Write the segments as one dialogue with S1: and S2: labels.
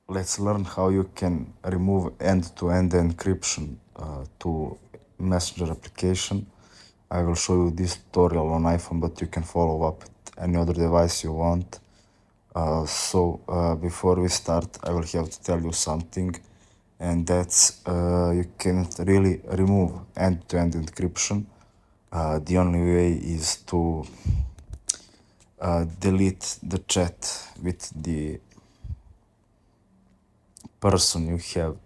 S1: let's learn how you can remove end-to-end encryption to Messenger application. I will show you this tutorial on iPhone, but you can follow up with any other device you want. Before we start, I will have to tell you something, and that's you can't really remove end-to-end encryption. The only way is to delete the chat with the person you have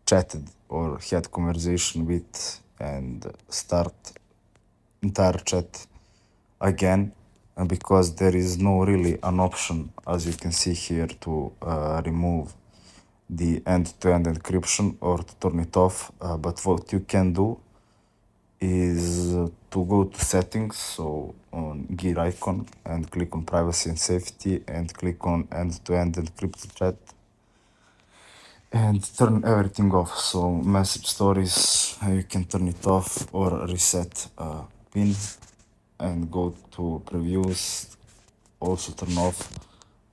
S1: chatted or had conversation with and start entire chat again, because there is no really an option, as you can see here, to remove the end-to-end encryption or to turn it off. But what you can do is to go to settings, so on gear icon, and click on privacy and safety and click on end-to-end encrypted chat and turn everything off. So message stories, you can turn it off or reset pin and go to previews, also turn off.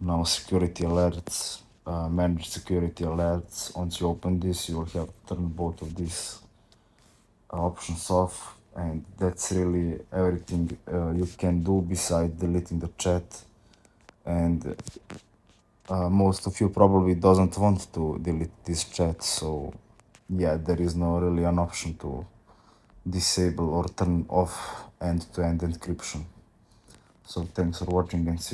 S1: Now security alerts, manage security alerts. Once you open this, you will have to turn both of these options off, and that's really everything you can do besides deleting the chat. And most of you probably doesn't want to delete this chat, so yeah, there is no really an option to disable or turn off end-to-end encryption. So thanks for watching and see you.